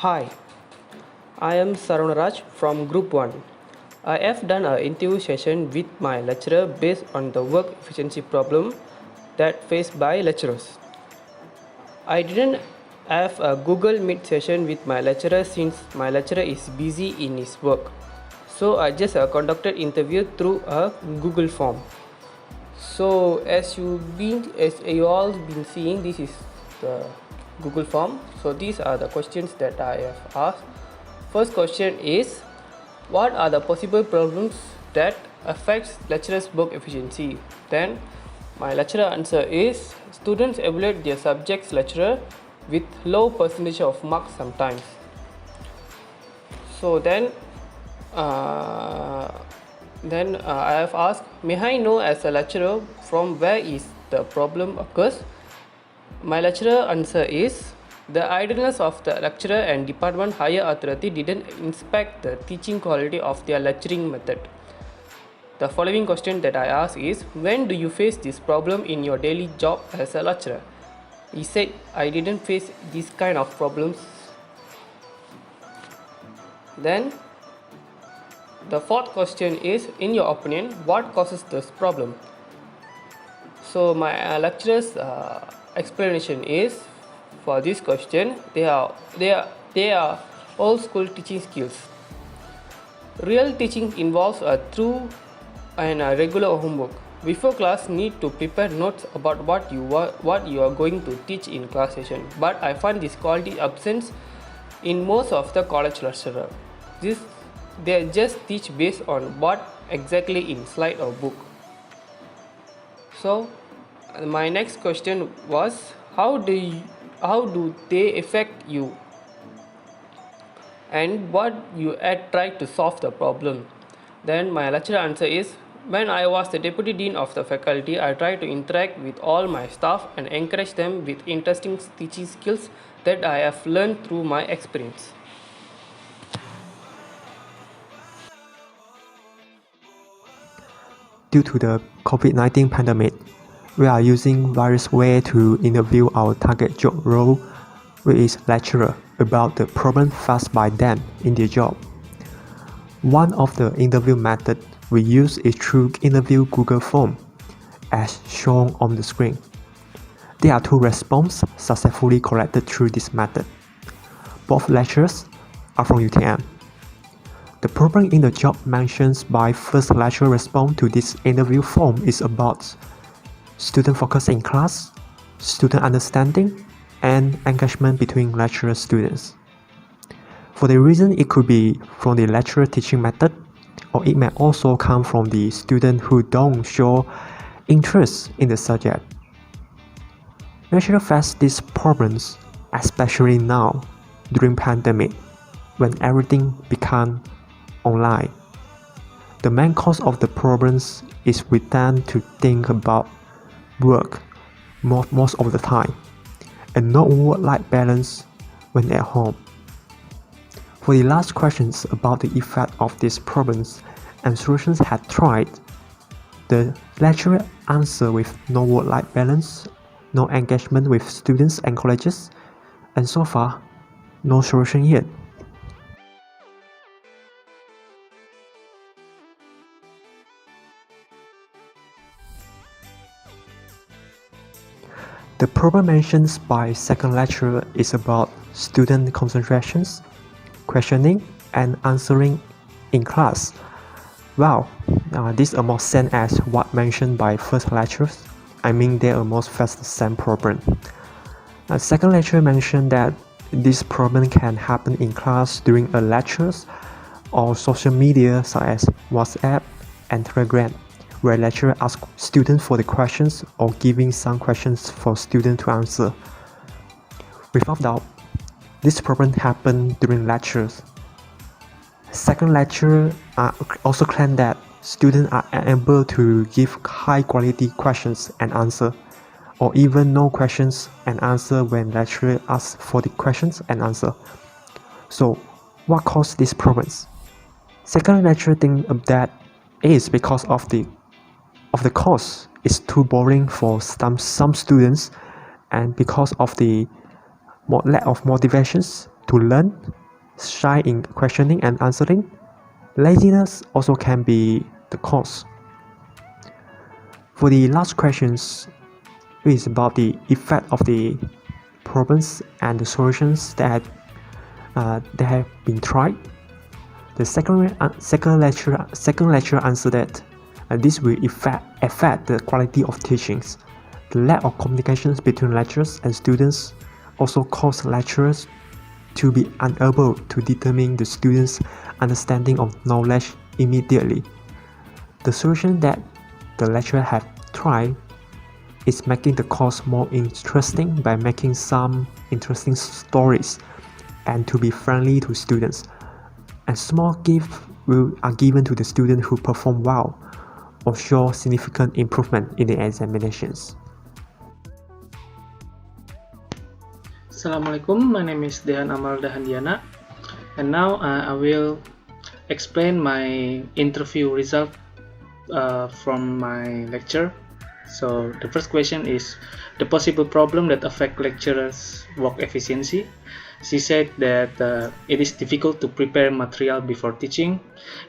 Hi, I am Saranaraj from Group 1. I have done an interview session with my lecturer based on the work efficiency problem that faced by lecturers. I didn't have a Google Meet session with my lecturer since my lecturer is busy in his work. So I just conducted interview through a Google form. So as you all been seeing, this is the Google form. So these are the questions that I have asked. First question is, what are the possible problems that affects lecturers' work efficiency? Then my lecturer answer is, students evaluate their subject's lecturer with low percentage of marks sometimes. So then I have asked, may I know as a lecturer from where is the problem occurs? My lecturer answer is, the idleness of the lecturer and department higher authority didn't inspect the teaching quality of their lecturing method. The following question that I ask is, when do you face this problem in your daily job as a lecturer? He said, I didn't face these kind of problems. Then the fourth question is, in your opinion, what causes this problem? So my lecturer's explanation is, for this question, they are old school teaching skills. Real teaching involves a true and a regular homework. Before class, need to prepare notes about what you are going to teach in class session. But I find this quality absent in most of the college lecturer. They just teach based on what exactly in slide or book. So my next question was, how do they affect you, and what you had tried to solve the problem? Then my lecturer answer is, when I was the deputy dean of the faculty, I tried to interact with all my staff and encourage them with interesting teaching skills that I have learned through my experience. Due to the COVID-19 pandemic, we are using various ways to interview our target job role, which is lecturer, about the problem faced by them in their job. One of the interview methods we use is through interview Google form, as shown on the screen. There are two responses successfully collected through this method. Both lecturers are from UTM. The problem in the job mentioned by first lecturer response to this interview form is about student focus in class, student understanding, and engagement between lecturer and students. For the reason, it could be from the lecturer teaching method, or it may also come from the student who don't show interest in the subject. Lecturers face these problems, especially now, during pandemic, when everything became online. The main cause of the problems is we tend to think about work most of the time, and not work-life balance when at home. For the last questions about the effect of these problems and solutions had tried, the lecturer answered with no work-life balance, no engagement with students and colleges, and so far, no solution yet. The problem mentioned by second lecturer is about student concentrations, questioning, and answering in class. Wow, this almost same as what mentioned by first lecturers. I mean, they almost face the same problem. Second lecturer mentioned that this problem can happen in class during a lectures or social media such as WhatsApp and Telegram, where lecturer asks students for the questions or giving some questions for students to answer. Without doubt, this problem happens during lectures. Second lecturer also claimed that students are unable to give high quality questions and answer, or even no questions and answer when lecturer asks for the questions and answer. So, what caused these problems? Second lecturer thinks that is because of the course is too boring for some students, and because of the lack of motivations to to learn, shy in questioning and answering. Laziness also can be the cause. For the last questions, it is about the effect of the problems and the solutions that have been tried. The second lecture answered that this will affect the quality of teachings. The lack of communications between lecturers and students also cause lecturers to be unable to determine the students' understanding of knowledge immediately. The solution that the lecturer have tried is making the course more interesting by making some interesting stories and to be friendly to students. And small gifts are given to the students who perform well or show significant improvement in the examinations. Assalamualaikum, my name is Dehan Amal Dahandiana, and now I will explain my interview result from my lecture. So the first question is the possible problem that affect lecturers' work efficiency. She said that it is difficult to prepare material before teaching,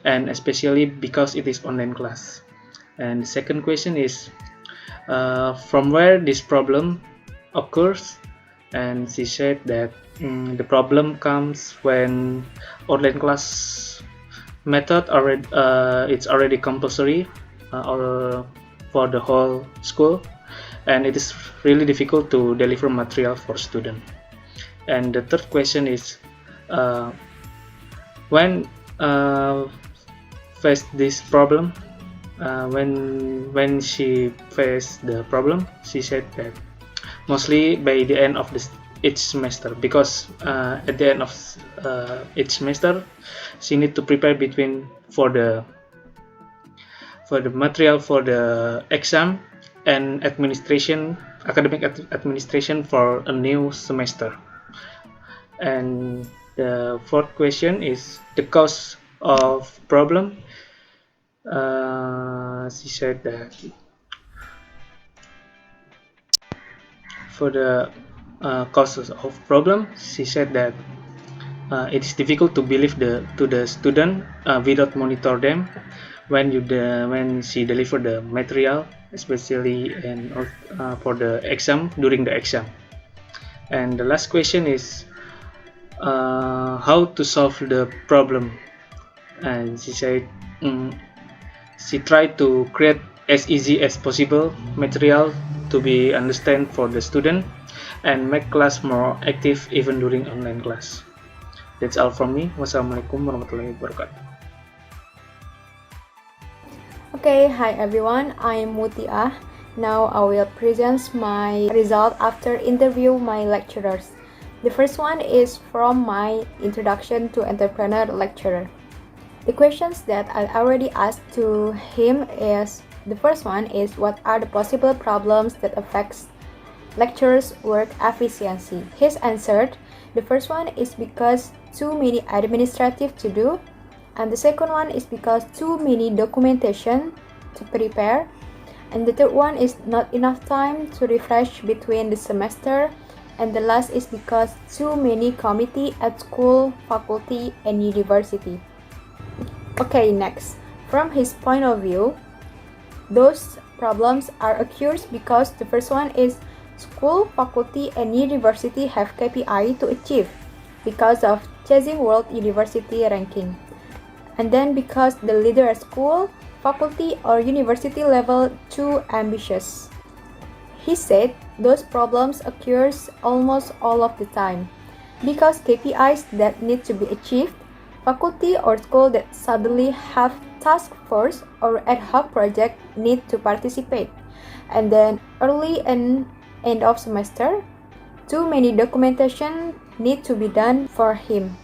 and especially because it is online class. And the second question is from where this problem occurs, and she said that the problem comes when online class method it's already compulsory or for the whole school, and it is really difficult to deliver material for students. And the third question is when faced this problem, when she faced the problem, she said that mostly by the end of each semester, because at the end of each semester she need to prepare for the material for the exam and academic administration for a new semester. And the fourth question is the cause of problem. She said that for the causes of problem, she said that it is difficult to believe to the student without monitor them when she deliver the material, especially for the exam, during the exam. And the last question is how to solve the problem. And she said she tried to create as easy as possible material to be understand for the student and make class more active even during online class. That's all from me. Wassalamualaikum warahmatullahi wabarakatuh. Okay, hi everyone, I'm Mutiah. Now I will present my result after interview my lecturers. The first one is from my introduction to entrepreneur lecturer. The questions that I already asked to him is, the first one is, what are the possible problems that affects lecturers' work efficiency? His answered, the first one is because too many administrative to do, and the second one is because too many documentation to prepare, and the third one is not enough time to refresh between the semester, and the last is because too many committee at school, faculty, and university. Okay, next, from his point of view, those problems are occurs because the first one is school, faculty, and university have KPI to achieve because of chasing world university ranking, and then because the leader at school, faculty, or university level too ambitious. He said those problems occurs almost all of the time because KPIs that need to be achieved, faculty or school that suddenly have task force or ad hoc project need to participate, and then early and end of semester, too many documentation need to be done for him.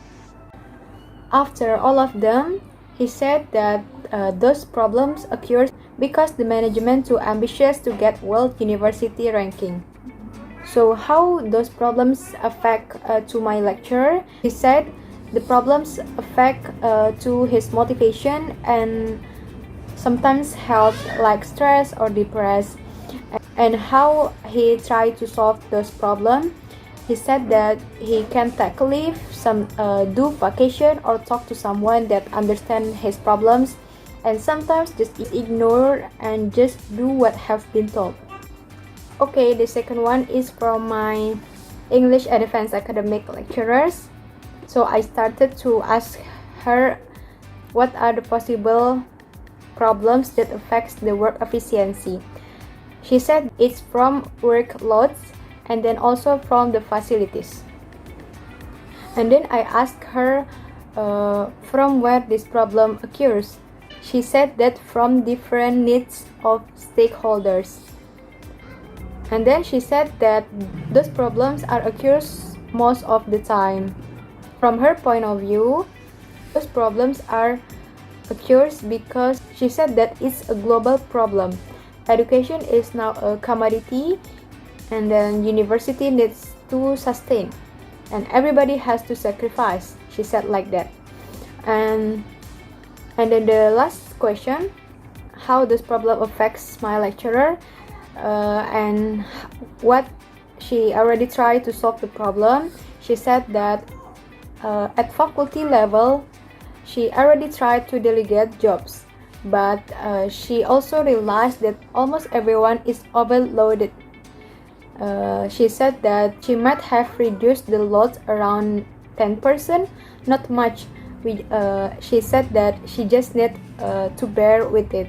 After all of them, he said that those problems occur because the management too ambitious to get world university ranking. So how those problems affect to my lecturer? He said the problems affect to his motivation and sometimes health like stress or depressed. And how he tried to solve those problems? he said that he can take leave, do vacation, or talk to someone that understands his problems, and sometimes just ignore and just do what have been told. Okay, the second one is from my English Advanced Academic lecturers. So I started to ask her what are the possible problems that affects the work efficiency. She said it's from workloads and then also from the facilities. And then I asked her from where this problem occurs. She said that from different needs of stakeholders. And then she said that those problems are occurs most of the time. From her point of view, those problems are occurs because she said that it's a global problem. Education is now a commodity, and then university needs to sustain, and everybody has to sacrifice. She said like that. And then the last question, how this problem affects my lecturer, and what she already tried to solve the problem. She said that at faculty level, she already tried to delegate jobs, but she also realized that almost everyone is overloaded. She said that she might have reduced the load around 10%, not much. She said that she just need to bear with it.